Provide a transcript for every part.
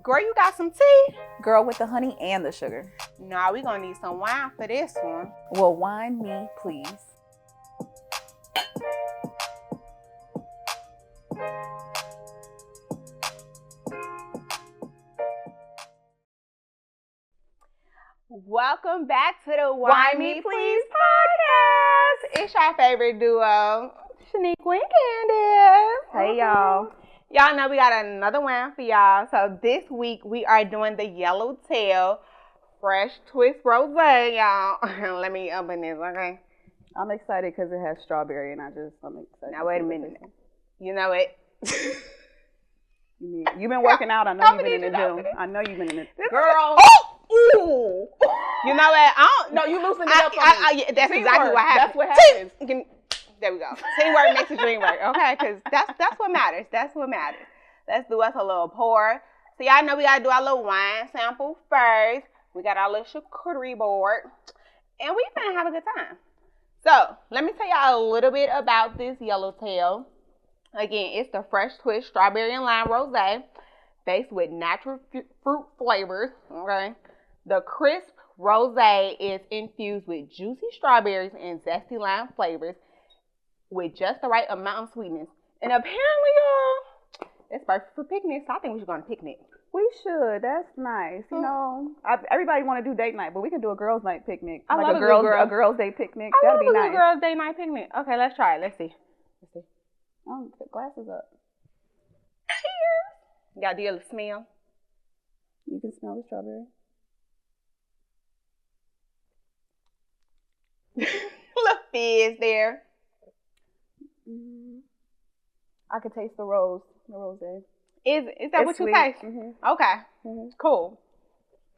Girl, you got some tea? Girl, with the honey and the sugar. Nah, we gonna need some wine for this one. Well, wine me, please. Welcome back to the Wine Me Please podcast. It's your favorite duo, Shanique and Candace. Hey, y'all. Y'all know we got another wine for y'all. So this week we are doing the Yellowtail Fresh Twist Rosé, y'all. Let me open this, okay? I'm excited because it has strawberry, and I'm excited. Now wait a minute. You know it. You've been working out. I know you've been in the gym. I know you've been in the girl. Ooh. You know what? No, you loosened it up for me. Yeah, that's exactly what happened. That's what happens. There we go. Teamwork makes the dream work, okay? Because that's what matters. That's what matters. Let's do us a little pour. So y'all know we got to do our little wine sample first. We got our little charcuterie board. And we finna have a good time. So let me tell y'all a little bit about this Yellowtail. Again, it's the Fresh Twist Strawberry and Lime Rosé, based with natural fruit flavors, okay? The crisp rosé is infused with juicy strawberries and zesty lime flavors with just the right amount of sweetness. And apparently, y'all, it's perfect for picnics. So I think we should go on a picnic. We should. That's nice. You know, everybody want to do date night, but we can do a girls' night picnic. I love a girls' day picnic. That'd be nice. A girls' day night picnic. Okay, let's try it. Let's see. Oh, put glasses up. Cheers. Y'all do a smell? You can smell the strawberry. Little fizz there. Mm-hmm. I can taste the rosé. Is that what you taste? Mm-hmm. Okay. Mm-hmm. Cool.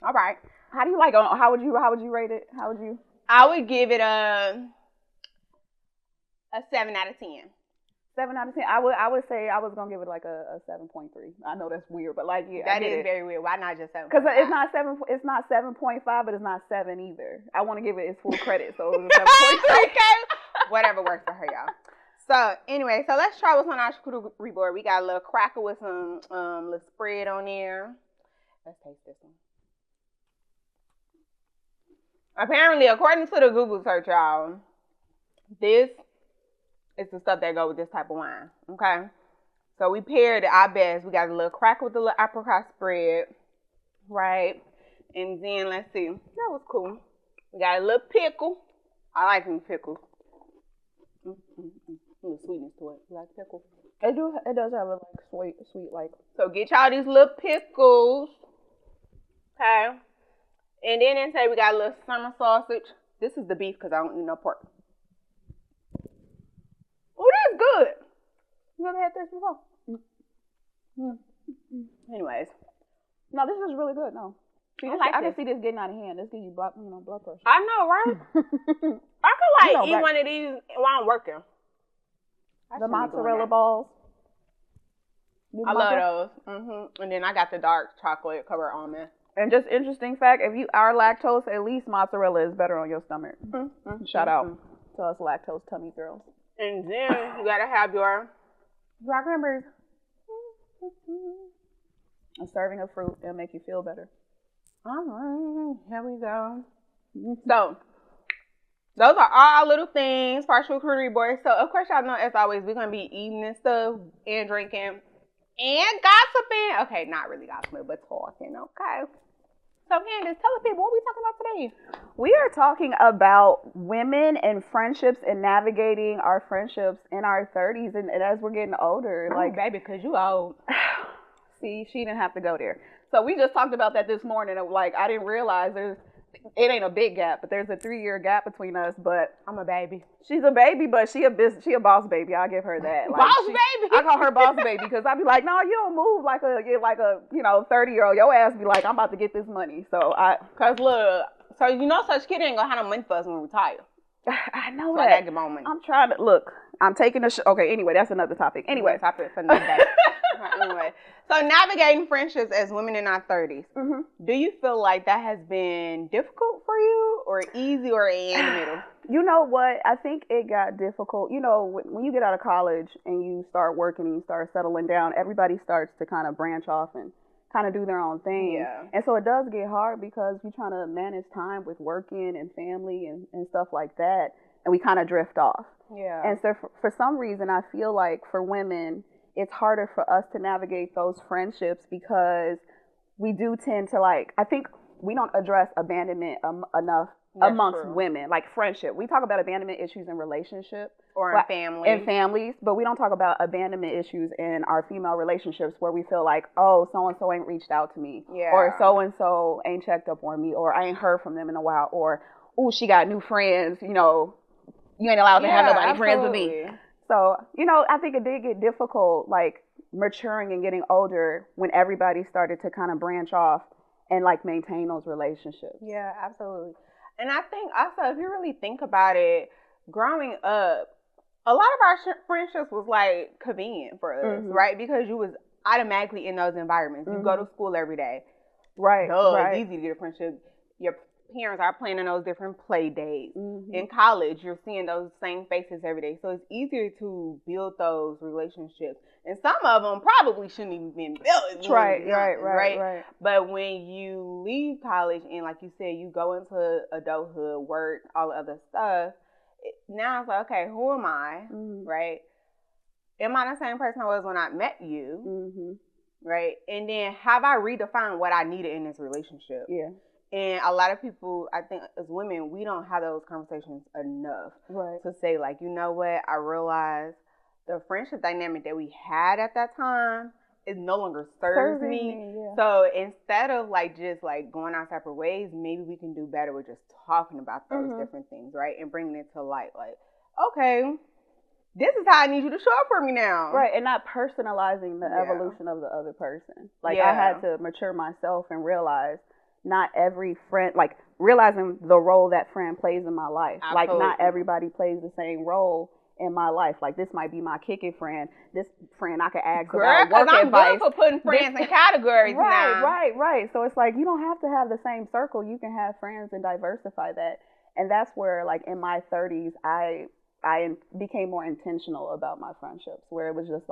All right. How do you like? How would you rate it? How would you? I would give it a 7 out of 10. 7 out of 10. I would say I was gonna give it like a 7.3. I know that's weird, but like yeah, that is very weird. Why not just 7? Because it's not 7. It's not 7.5, but it's not 7 either. I want to give it its full credit, so it was a 7.3. Okay. Whatever works for her, y'all. So anyway, so let's try what's on our charcuterie board. We got a little cracker with some little spread on there. Let's taste this one. Apparently, according to the Google search, y'all, this is the stuff that go with this type of wine. Okay, so we paired it our best. We got a little cracker with the little apricot spread, right? And then let's see, that was cool. We got a little pickle. I like them pickles. A little sweetness to it. You like pickles? It does have a like sweet like. So get y'all these little pickles. Okay. And then inside we got a little summer sausage. This is the beef because I don't eat no pork. Oh, that's good. You ever had this before? Anyways. No, this is really good. No. See, I can see this getting out of hand. This gives you blood pressure. I know, right? I could eat one of these while I'm working. The mozzarella balls. I love those. And then I got the dark chocolate covered almond. And just interesting fact, if you are lactose, at least mozzarella is better on your stomach. Shout out to us lactose tummy girls. And then you gotta have your cranberries. A serving of fruit, it'll make you feel better. All right, here we go. So, those are all our little things for our charcuterie board. So, of course, y'all know, as always, we're going to be eating and stuff and drinking and gossiping. Okay, not really gossiping, but talking, okay? So, Candace, tell the people what we talking about today. We are talking about women and friendships and navigating our friendships in our 30s and as we're getting older. Like, baby, because you old. See, she didn't have to go there. So, we just talked about that this morning. Like, I didn't realize it ain't a big gap, but there's a 3-year gap between us. But I'm a baby. She's a baby, but she a boss baby. I'll give her that. Like, boss baby. I call her boss baby because I be like, no, you don't move like a 30-year-old. Your ass be like, I'm about to get this money. So cause look, so you know, such kid ain't gonna have no money for us when we retire. I know So I gotta get my own money. I'm trying to look. I'm taking a okay. Anyway, that's another topic. Anyway, topic for another day. Anyway, so navigating friendships as women in our 30s. Mm-hmm. Do you feel like that has been difficult for you, or easy, or in the middle? You know what? I think it got difficult. You know, when you get out of college and you start working and you start settling down, everybody starts to kind of branch off and kind of do their own thing. Yeah. And so it does get hard because you're trying to manage time with working and family and stuff like that. And we kind of drift off. Yeah. And so for some reason, I feel like for women, it's harder for us to navigate those friendships because we do tend to I think we don't address abandonment enough amongst women, like friendship. We talk about abandonment issues in relationships. Or in families. In families, but we don't talk about abandonment issues in our female relationships where we feel like, oh, so-and-so ain't reached out to me. Yeah. Or so-and-so ain't checked up on me. Or I ain't heard from them in a while. Or, oh, she got new friends. You know, you ain't allowed to have nobody friends with me. So, you know, I think it did get difficult, maturing and getting older when everybody started to kind of branch off and, maintain those relationships. Yeah, absolutely. And I think also, if you really think about it, growing up, a lot of our friendships was convenient for us, right? Because you was automatically in those environments. You go to school every day. Right. It's easy to get a friendship. Your parents are planning those different play dates. In college, you're seeing those same faces every day. So it's easier to build those relationships. And some of them probably shouldn't even been built. Right. But when you leave college and, like you said, you go into adulthood, work, all the other stuff, now it's okay, who am I, right? Am I the same person I was when I met you, right? And then have I redefined what I needed in this relationship? Yeah. And a lot of people, I think as women, we don't have those conversations enough to say, you know what, I realized the friendship dynamic that we had at that time it no longer serves me. Yeah. So instead of just going our separate ways, maybe we can do better with just talking about those different things, right? And bringing it to light. Okay, this is how I need you to show up for me now. Right, and not personalizing the evolution of the other person. I had to mature myself and realize not every friend, realizing the role that friend plays in my life. Absolutely. Not everybody plays the same role in my life. This might be my kicking friend. This friend I could ask about work I'm advice. Good for putting friends in categories now. Right. So it's you don't have to have the same circle. You can have friends and diversify that. And that's where, in my 30s, I became more intentional about my friendships, where it was just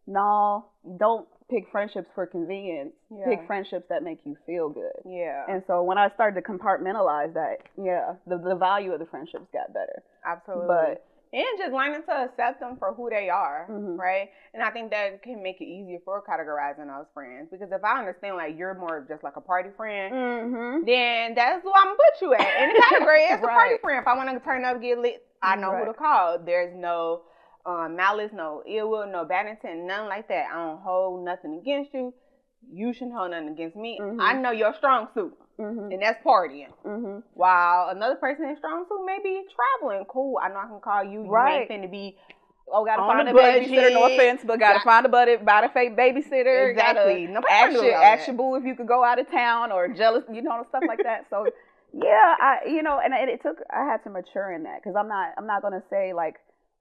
no, don't pick friendships for convenience. Yeah. Pick friendships that make you feel good. Yeah. And so when I started to compartmentalize that, the value of the friendships got better. Absolutely. And just learning to accept them for who they are, right? And I think that can make it easier for categorizing those friends. Because if I understand, you're more of just a party friend, then that's who I'm going to put you at. In the category as a party friend. If I want to turn up, get lit, I know who to call. There's no malice, no ill will, no bad intent, nothing like that. I don't hold nothing against you. You shouldn't hold nothing against me. I know your strong suit. And that's partying. While another person in strong suit may be traveling. Cool. I know I can call you. You ain't finna be gotta find a babysitter. No offense, but gotta find buy a fake babysitter. Exactly. Ask your boo if you could go out of town or jealous, stuff like that. So yeah, I had to mature in that because I'm not gonna say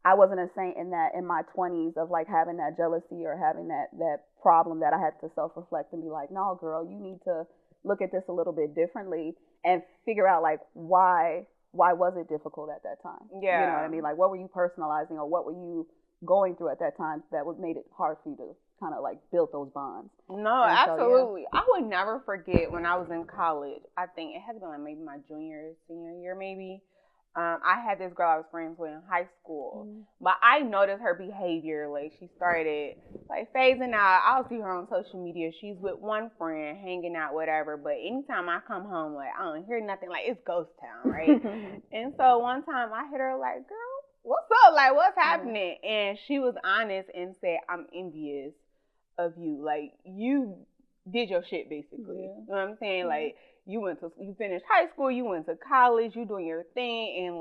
I wasn't a saint in my 20s of having that jealousy or having that problem that I had to self-reflect and be no, girl, you need to look at this a little bit differently and figure out why was it difficult at that time? Yeah. You know what I mean? What were you personalizing or what were you going through at that time that made it hard for you to kind of build those bonds? No, absolutely. So, I would never forget when I was in college. I think it had to be maybe my junior, senior year maybe. I had this girl I was friends with in high school, but I noticed her behavior. She started phasing out. I'll see her on social media. She's with one friend, hanging out, whatever. But anytime I come home, I don't hear nothing. It's ghost town, right? And so one time I hit her girl, what's up? What's happening? And she was honest and said, I'm envious of you. You did your shit, basically. You know what I'm saying? You finished high school, you went to college, you doing your thing, and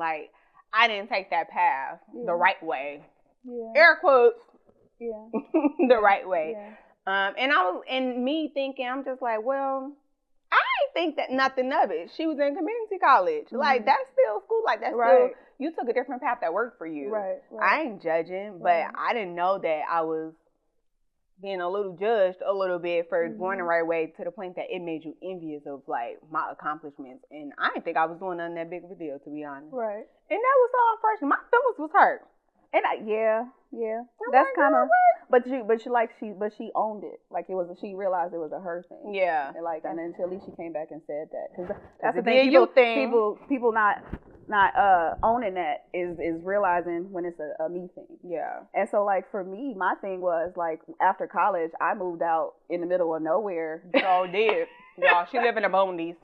I didn't take that path the right way. Yeah. Air quotes. Yeah. The right way. Yeah. And me thinking, I'm just well, I think that nothing of it. She was in community college. Mm-hmm. Like, that's still school. Like, that's still, you took a different path that worked for you. Right. I ain't judging, but I didn't know that I was being a little judged a little bit for going the right way, to the point that it made you envious of, like, my accomplishments. And I didn't think I was doing nothing that big of a deal, to be honest. Right. And that was so unfortunate. My feelings was hurt. And that's kind of, but she owned it. Like, it was, she realized it was a her thing. Yeah. And like, and then until she came back and said that, because that's the thing. People not owning that is realizing when it's a me thing. Yeah. And so, like, for me, my thing was, like, after college, I moved out in the middle of nowhere. So did. Y'all, she live in the Bondies.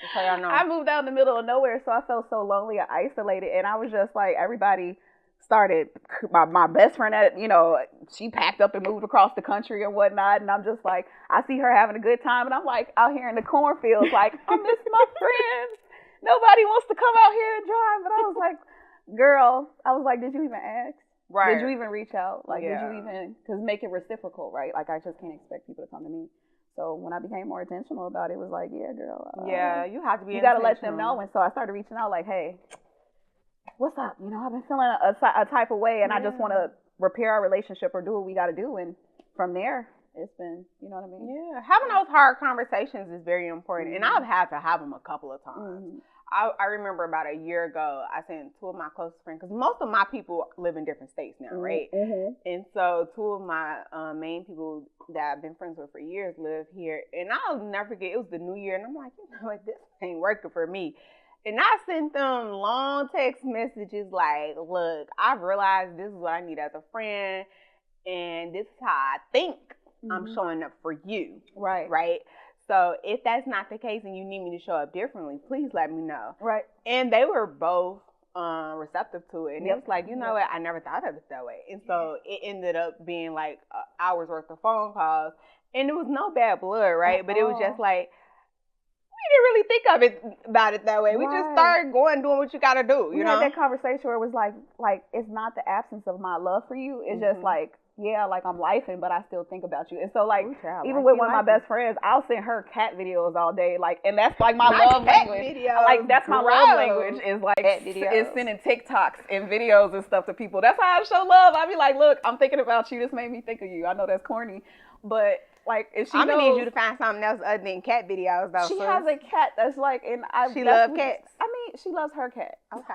Just so y'all know. I moved out in the middle of nowhere, so I felt so lonely and isolated, and I was just like, everybody started, my best friend, she packed up and moved across the country and whatnot, and I'm just like, I see her having a good time, and I'm like out here in the cornfields, like, I miss my friends. Nobody wants to come out here and drive. But I was like, girl, did you even ask? Right. Did you even reach out? Like, did you even, because make it reciprocal, right? Like, I just can't expect people to come to me. So when I became more intentional about it, it was like, yeah, girl. You have to be. You got to let them know. And so I started reaching out, like, hey, what's up? I've been feeling a type of way, and I just want to repair our relationship or do what we got to do. And from there, it's been, you know what I mean? Yeah. Having those hard conversations is very important. And I've had to have them a couple of times. I remember about a year ago, I sent two of my closest friends, because most of my people live in different states now, right? And so two of my main people that I've been friends with for years live here. And I'll never forget, it was the new year, and I'm like, this ain't working for me. And I sent them long text messages like, look, I've realized this is what I need as a friend, and this is how I think I'm showing up for you. Right? So if that's not the case and you need me to show up differently, please let me know. Right. And they were both receptive to it. And it was like, you know what? I never thought of it that way. And so it ended up being like hours worth of phone calls. And it was no bad blood, right? But it was just like, we didn't really think about it that way. We just started doing what you got to do, you know? We had that conversation where it was like, it's not the absence of my love for you. It's just like, yeah, like, I'm lifing, but I still think about you. And so, like, even with one of my best friends, I'll send her cat videos all day. Like, and that's like my love language. Like, that's my love language, is like, is sending TikToks and videos and stuff to people. That's how I show love. I be like, look, I'm thinking about you. This made me think of you. I know that's corny, but like, if she I'm gonna need you to find something else other than cat videos, though. She has a cat that's like, and she loves cats. I mean, she loves her cat. Okay.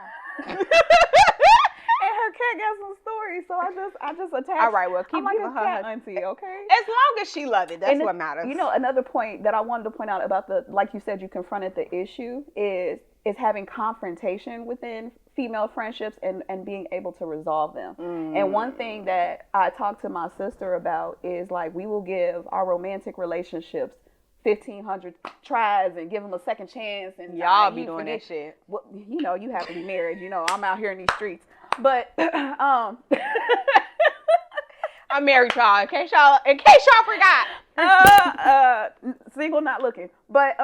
And her cat got some stories, so I just attached. All right, well, keep like giving a cat auntie, okay? As long as she loves it, that's what matters. Another point that I wanted to point out about like you said, you confronted the issue is having confrontation within female friendships and being able to resolve them. And one thing that I talked to my sister about is, like, we will give our romantic relationships 1,500 tries and give them a second chance. And y'all be doing that shit. Well, you happily married. I'm out here in these streets. But I'm married, y'all. In case y'all forgot. Single, not looking. But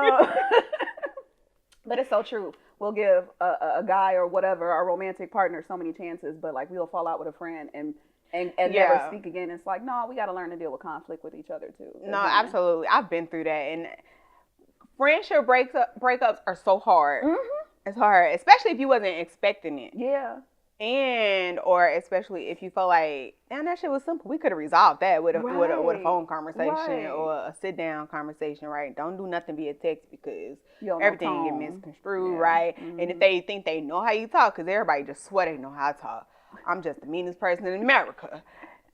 but it's so true. We'll give a guy or whatever, our romantic partner, so many chances, but like, we'll fall out with a friend and never speak again. It's like, no, we got to learn to deal with conflict with each other too. No, absolutely. I've been through that, and friendship breakups are so hard. It's hard, especially if you wasn't expecting it. Yeah. Or especially if you feel like, damn, that shit was simple. We could have resolved that with a phone conversation or a sit down conversation, right? Don't do nothing via text, because everything get misconstrued, right? And if they think they know how you talk, because everybody just swear they know how to talk. I'm just the meanest person in America.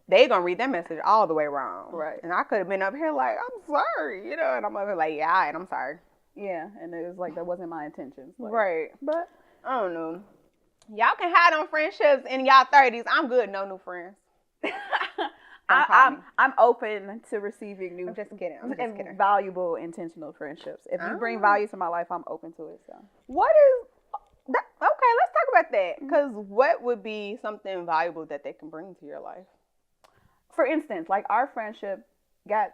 They gonna read that message all the way wrong, right? And I could have been up here like, I'm sorry, and I'm up here like, yeah, all right, I'm sorry. Yeah, and it was like, that wasn't my intention, like, right? But I don't know. Y'all can hide on friendships in y'all 30s. I'm good. No new friends. I'm open to receiving new. I'm just kidding. Valuable, intentional friendships. If you bring value to my life, I'm open to it. So what is that? Okay, let's talk about that. Because what would be something valuable that they can bring to your life? For instance, like, our friendship got,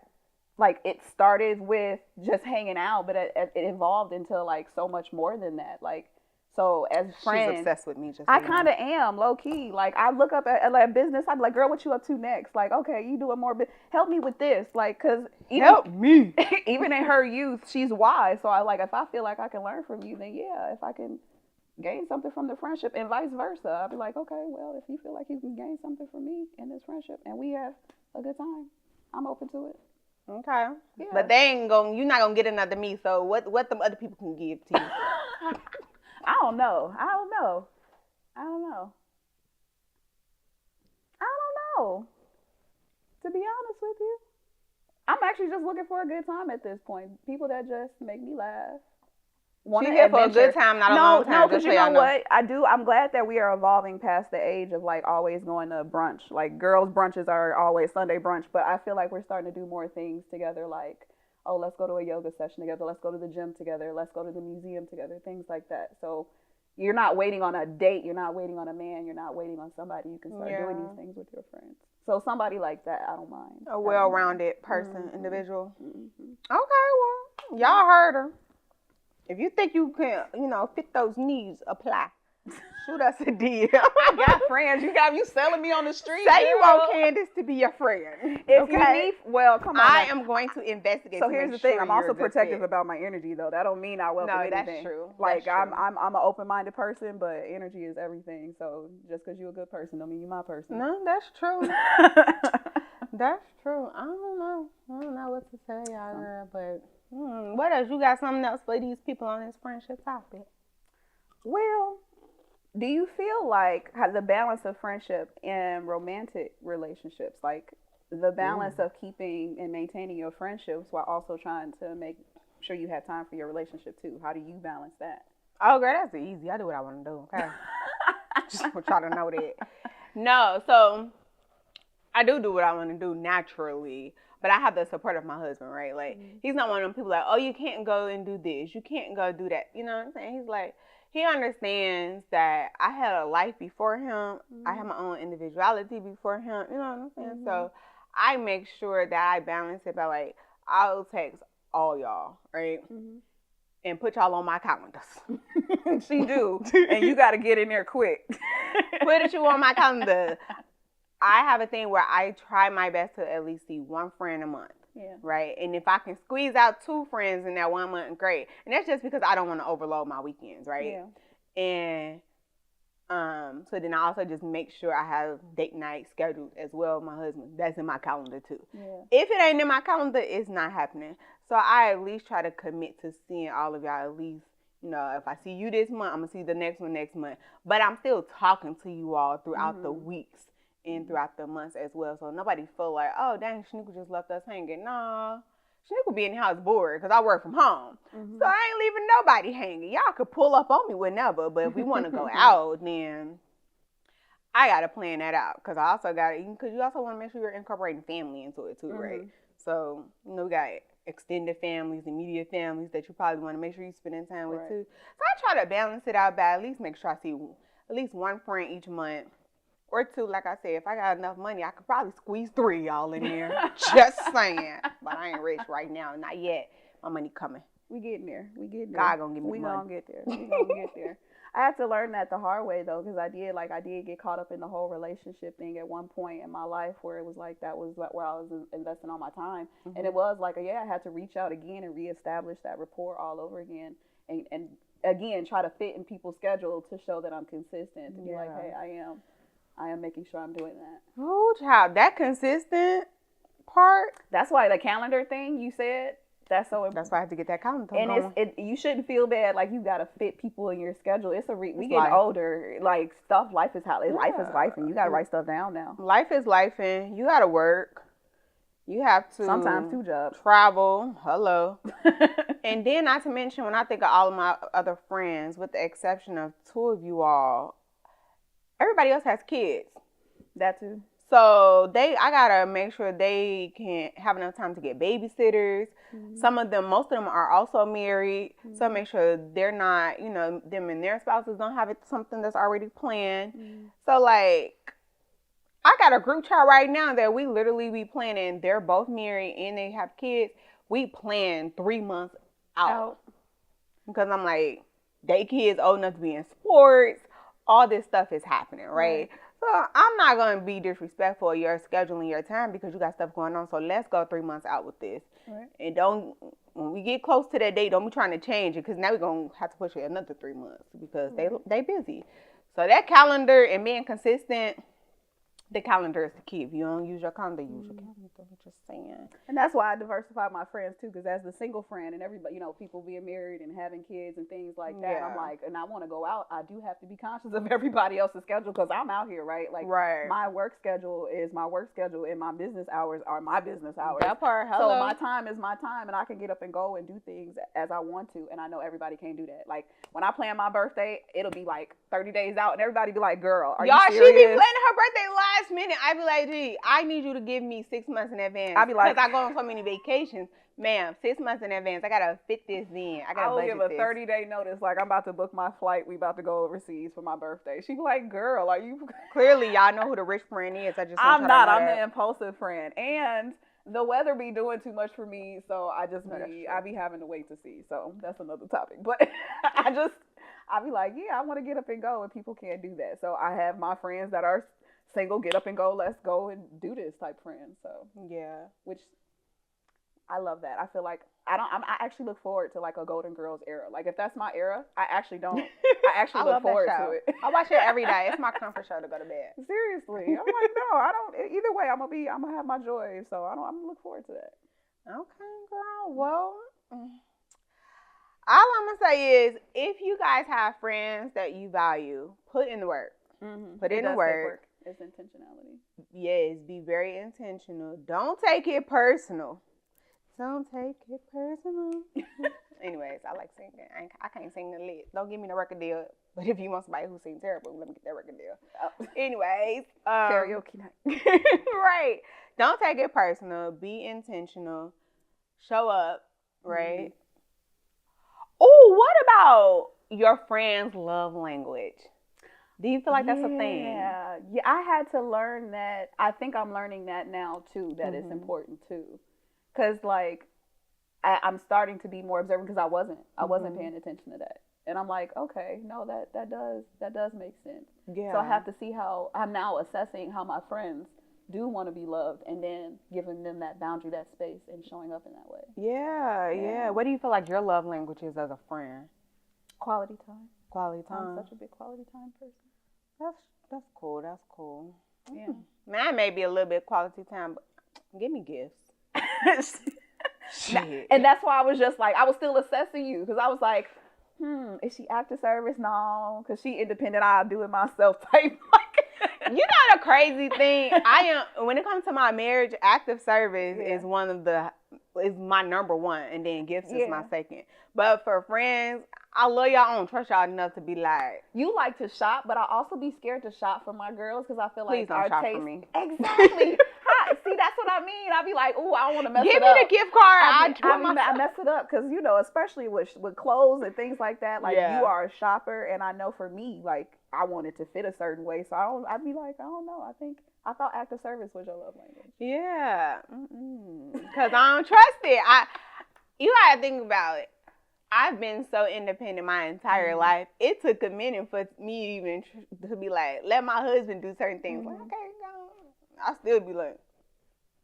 like, it started with just hanging out, but it evolved into, like, so much more than that. Like, So as friends, she's obsessed with me. Just I kind of am low key. Like I look up at like business. I'm like, girl, what you up to next? Like, okay, you doing more. Help me with this. Like, cause help me. Even in her youth, she's wise. So I like if I feel like I can learn from you, then yeah, if I can gain something from the friendship and vice versa, I'll be like, okay, well, if you feel like you can gain something from me in this friendship and we have a good time, I'm open to it. Okay. Yeah. But you're not gonna get another me. So what them other people can give to you? I don't know. To be honest with you, I'm actually just looking for a good time at this point. People that just make me laugh. She's here for a good time, not a long time. No, because you know what? I'm glad that we are evolving past the age of like always going to brunch. Like girls' brunches are always Sunday brunch, but I feel like we're starting to do more things together. Like, oh, let's go to a yoga session together. Let's go to the gym together. Let's go to the museum together. Things like that. So you're not waiting on a date. You're not waiting on a man. You're not waiting on somebody. You can start doing these things with your friends. So somebody like that, I don't mind. A well-rounded person, individual. Mm-hmm. Okay, well, y'all heard her. If you think you can, fit those needs, apply. Shoot us a DM. I got friends. You selling me on the street. Say you want Candace to be your friend. If you need, well, come on. I am going to investigate. So here's the thing. I'm also protective about my energy, though. That don't mean I welcome anything. No, that's true. Like I'm an open-minded person, but energy is everything. So just because you're a good person, don't mean you're my person. No, that's true. That's true. I don't know what to say, y'all, girl, but. What else? You got something else for these people on this friendship topic? Well, do you feel like the balance of friendship and romantic relationships, like the balance of keeping and maintaining your friendships while also trying to make sure you have time for your relationship too? How do you balance that? Oh, girl, that's easy. I do what I want to do, okay? Just want y'all to know that. No, so I do what I want to do naturally. But I have the support of my husband, right? Like, he's not one of them people like, oh, you can't go and do this. You can't go do that. You know what I'm saying? He's like, he understands that I had a life before him. I have my own individuality before him. You know what I'm saying? So I make sure that I balance it by, like, I'll text all y'all, right? And put y'all on my calendars. She do. And you got to get in there quick. Put you on my calendar. I have a thing where I try my best to at least see one friend a month. Yeah. Right? And if I can squeeze out 2 friends in that 1 month, great. And that's just because I don't want to overload my weekends, right? Yeah. And so then I also just make sure I have date night scheduled as well with my husband. That's in my calendar too. Yeah. If it ain't in my calendar, it's not happening. So I at least try to commit to seeing all of y'all at least. If I see you this month, I'm going to see the next one next month. But I'm still talking to you all throughout the weeks. And throughout the months as well. So nobody feel like, oh, dang, Shaniqua just left us hanging. Nah, Shaniqua be in the house bored because I work from home. So I ain't leaving nobody hanging. Y'all could pull up on me whenever, but if we want to go out, then I got to plan that out. Because I also got to, because you also want to make sure you're incorporating family into it too, right? So, we got extended families, immediate families that you probably want to make sure you're spending time with too. So I try to balance it out by at least make sure I see at least one friend each month. Or 2, like I said, if I got enough money, I could probably squeeze 3 y'all in there. Just saying. But I ain't rich right now. Not yet. My money coming. We getting there. God gonna give me money. We gonna get there. I had to learn that the hard way, though, because I did get caught up in the whole relationship thing at one point in my life where it was like that was where I was investing all my time. And it was like, I had to reach out again and reestablish that rapport all over again. And again, try to fit in people's schedule to show that I'm consistent. To be like, hey, I am making sure I'm doing that. Oh, child, that consistent part. That's why the calendar thing you said, that's so important. That's why I have to get that calendar and going. You shouldn't feel bad like you got to fit people in your schedule. We getting older. Like, life is life, and you got to write stuff down now. Life is life, and you got to work. You have to. Sometimes 2 jobs. Travel. Hello. And then, not to mention, when I think of all of my other friends, with the exception of 2 of you all, everybody else has kids. That too. So I gotta make sure they can have enough time to get babysitters. Most of them are also married. So make sure they're not, them and their spouses don't have something that's already planned. So like, I got a group chat right now that we literally be planning. They're both married and they have kids. We plan 3 months out. Because I'm like, they kids old enough to be in sports. All this stuff is happening, right? So I'm not going to be disrespectful of your schedule and your time because you got stuff going on. So let's go 3 months out with this. Right. And don't, when we get close to that date, don't be trying to change it because now we're going to have to push it another 3 months because they busy. So that calendar and being consistent, the calendar is the key. If you don't use your calendar, use your calendar. I'm just saying. And that's why I diversify my friends too, because as the single friend and everybody, people being married and having kids and things like that, I'm like, and I want to go out, I do have to be conscious of everybody else's schedule because I'm out here, right? Like, my work schedule is my work schedule and my business hours are my business hours. That part, hello. So my time is my time and I can get up and go and do things as I want to. And I know everybody can't do that. Like, when I plan my birthday, it'll be like 30 days out and everybody be like, girl, are you serious? Y'all, she be planning her birthday last minute. I be like, gee, I need you to give me 6 months in advance. I be like, because I go on so many vacations. Ma'am, 6 months in advance. I got to fit this in. I will give a 30-day notice. Like, I'm about to book my flight. We about to go overseas for my birthday. She be like, girl, are you... Clearly, y'all know who the rich friend is. I'm not. I'm the impulsive friend. And the weather be doing too much for me. So I be having to wait to see. So that's another topic. But I be like, yeah, I want to get up and go. And people can't do that. So I have my friends that are single, get up and go, let's go and do this type friends. So yeah, which I love that. I feel like I actually look forward to like a Golden Girls era. Like if that's my era, I actually don't. I actually look forward to it. I watch it every day. It's my comfort show to go to bed. Seriously, I'm like, no, I don't. Either way, I'm gonna have my joy. So I'm gonna look forward to that. Okay, girl. Well, all I'm gonna say is, if you guys have friends that you value, put in the work. Mm-hmm. Put in the work. It's intentionality. Yes, be very intentional. Don't take it personal. Don't take it personal. Anyways, I like singing. I can't sing the lit. Don't give me the record deal. But if you want somebody who sings terrible, let me get that record deal. Oh. Anyways. Karaoke night. Right. Don't take it personal. Be intentional. Show up. Right? Mm-hmm. Oh, what about your friend's love language? Do you feel like that's a thing? Yeah, I had to learn that. I think I'm learning that now too, that it's important too. Because like, I'm starting to be more observant because I wasn't paying attention to that. And I'm like, okay, no, that does make sense. Yeah. So I have to see how I'm now assessing how my friends do want to be loved and then giving them that boundary, that space and showing up in that way. Yeah. What do you feel like your love language is as a friend? Quality time. Quality time. I'm such a big quality time person. That's cool. That's cool. Yeah. Mine may be a little bit quality time, but give me gifts. Shit. And that's why I was just like, I was still assessing you because I was like, is she active service? No, because she independent. I'll do it myself type. You know the crazy thing? I am, when it comes to my marriage, active service is is my number one, and then gifts is my second. But for friends, I love y'all. I don't trust y'all enough to be like. You like to shop, but I also be scared to shop for my girls because I feel like our taste. For me. Exactly. See, that's what I mean. I be like, ooh, I don't want to mess it up. Give me the gift card. I mess it up because, especially with clothes and things like that. Like, you are a shopper, and I know for me, like, I want it to fit a certain way. So I'd be like, I don't know. I thought active service was your love language. Yeah. Because I don't trust it. You got to think about it. I've been so independent my entire life. It took a minute for me even to be like, let my husband do certain things. Like, okay, I'll still be like,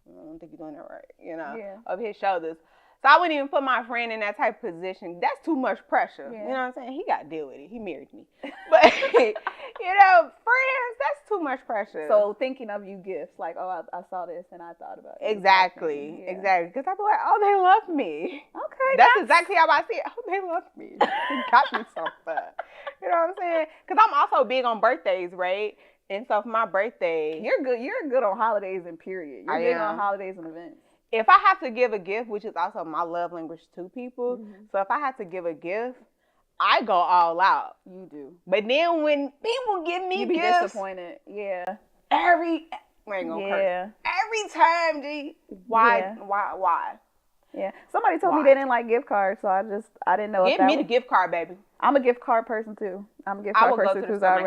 I don't think you're doing that right, of his shoulders. So I wouldn't even put my friend in that type of position. That's too much pressure. Yeah. You know what I'm saying? He got to deal with it. He married me. But, friends, that's too much pressure. So thinking of you gifts, like, oh, I saw this and I thought about it. Exactly. Exactly. Because I be like, oh, they love me. Okay. That's exactly how I see it. Oh, they love me. They got me something. You know what I'm saying? Because I'm also big on birthdays, right? And so for my birthday. You're good on holidays and period. You're big on holidays and events. If I have to give a gift, which is also my love language to people, so if I have to give a gift, I go all out. You do. But then when people give me gifts, you be disappointed. Yeah. Every time, G. Why? Yeah. Somebody told me they didn't like gift cards, so I didn't know. Give me the gift card, baby. I'm a gift card person too. I'm a gift card person because I'd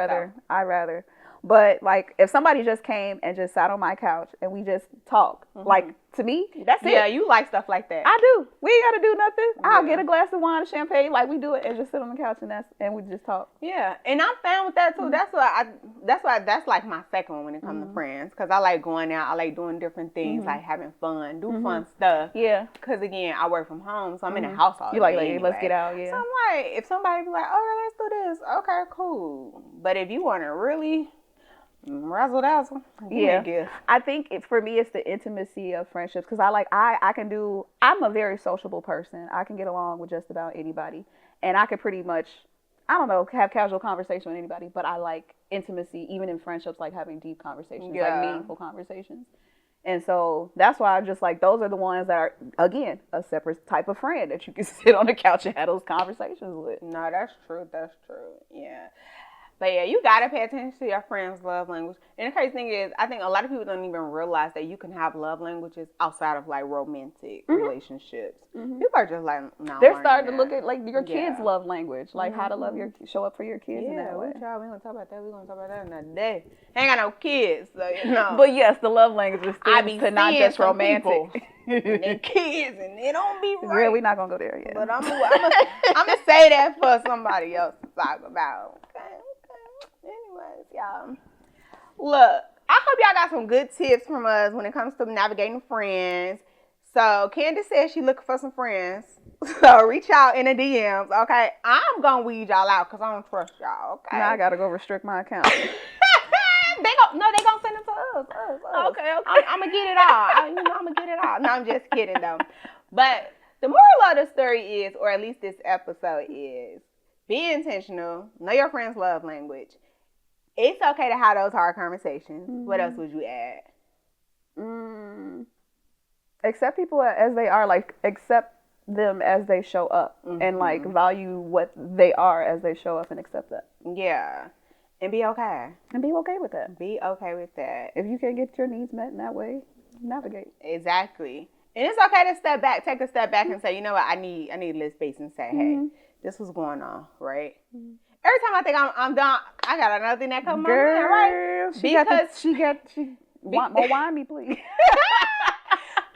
rather. But like, if somebody just came and just sat on my couch and we just talked, like to me, that's it. Yeah, you like stuff like that. I do. We ain't got to do nothing. I'll Yeah. get a glass of wine, champagne, like we do it, and just sit on the couch and we just talk. Yeah, and I'm fine with that too. That's like my second one when it comes to friends, because I like going out. I like doing different things, like having fun, do fun stuff. Yeah. Because again, I work from home, so I'm in the house all day. You like, anyway. let's get out, yeah. So I'm like, if somebody be like, oh, let's do this, okay, cool. But if you want to really razzle dazzle, yeah. I think for me, it's the intimacy of friendships, because I'm a very sociable person. I can get along with just about anybody, and I can pretty much, I don't know, have casual conversation with anybody, but I like intimacy, even in friendships, like having deep conversations, like meaningful conversations. And so that's why I'm just like, those are the ones that are, again, a separate type of friend that you can sit on the couch and have those conversations with. No, that's true. That's true. Yeah. But yeah, you gotta pay attention to your friend's love language. And the crazy thing is, I think a lot of people don't even realize that you can have love languages outside of like romantic relationships. People are just like, no. They're starting to look at like your kids' love language, like how to show up for your kids in that way. Yeah, we gonna talk about that. We gonna talk about that another day. I ain't got no kids, so you know. But yes, the love language is things to not just romantic. And they kids, and they don't be right. Girl, we're not gonna go there yet. But I'm gonna say that for somebody else to talk about. Okay. Anyways, y'all. Look, I hope y'all got some good tips from us when it comes to navigating friends. So Candace says she's looking for some friends. So reach out in the DMs, okay? I'm gonna weed y'all out because I don't trust y'all, okay? Now I gotta go restrict my account. they gonna send it to us. Okay. I'm gonna get it all. I'm gonna get it all. No, I'm just kidding though. But the moral of the story is, or at least this episode is, be intentional. Know your friend's love language. It's okay to have those hard conversations. What else would you add? Accept people as they are. Like, accept them as they show up. And, like, value what they are as they show up and accept that. Yeah. And be okay. And be okay with that. Be okay with that. If you can't get your needs met in that way, navigate. Exactly. And it's okay to step back, take a step back and say, you know what, I need a little space and say, hey, this was going on, right? Every time I think I'm done, I got another thing that comes to my mind, right? She want more wine, me please.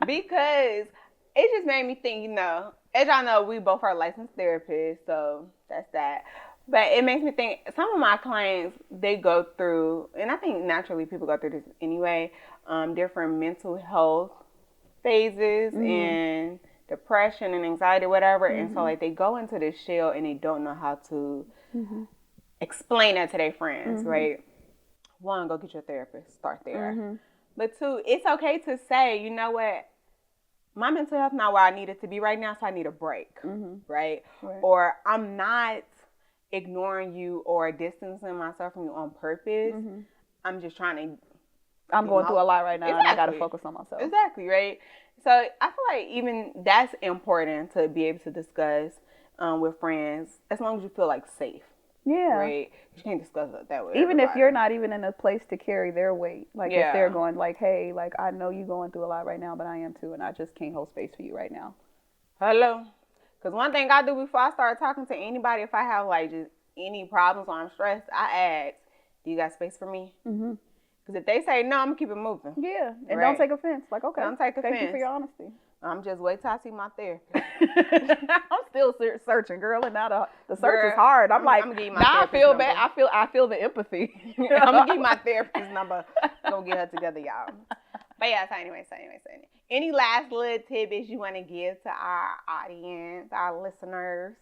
Because it just made me think, you know, as y'all know, we both are licensed therapists, so that's that. But it makes me think, some of my clients, they go through, and I think naturally people go through this anyway, different mental health phases and depression and anxiety, whatever. And so like they go into this shell and they don't know how to explain that to their friends, right? One, go get your therapist, start there. But two, it's okay to say, you know what, my mental health not where I need it to be right now, so I need a break, right? Or I'm not ignoring you or distancing myself from you on purpose. I'm just trying to, I'm going through a lot right now and I got to focus on myself. Exactly, right? So I feel like even that's important to be able to discuss with friends, as long as you feel like safe. Yeah. Right? You can't discuss it that way. Even if you're not even in a place to carry their weight. Like if they're going like, hey, like I know you're going through a lot right now, but I am too, and I just can't hold space for you right now. Hello? Because one thing I do before I start talking to anybody, if I have like just any problems or I'm stressed, I ask, do you got space for me? Because if they say no, I'm going to keep it moving. Yeah. And don't take offense. Like, okay. Don't take offense. Thank you for your honesty. I'm just wait till I see my therapist. I'm still searching, girl, and now the search is hard. I'm like, now I feel bad. I feel the empathy. I'm gonna give my therapist number. Go get her together, y'all. But yeah, so anyway. Any last little tidbits you want to give to our audience, our listeners?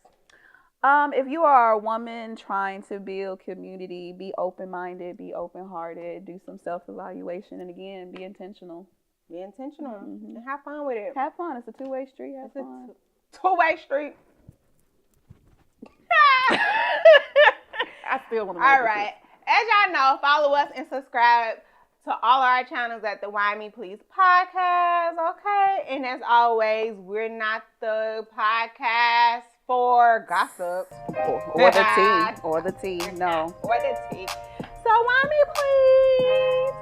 If you are a woman trying to build community, be open-minded, be open-hearted, do some self-evaluation, and again, be intentional. Be intentional and have fun with it. Have fun. It's a two-way street. Have fun. Two-way street. I still want to. All right. As y'all know, follow us and subscribe to all our channels at the Why Me Please podcast. Okay. And as always, we're not the podcast for gossip or the tea. Or the tea. No. Or the tea. So why me please?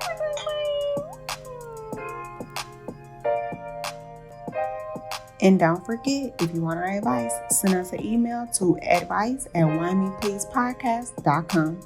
And don't forget, if you want our advice, send us an email to advice@whymepleasepodcast.com.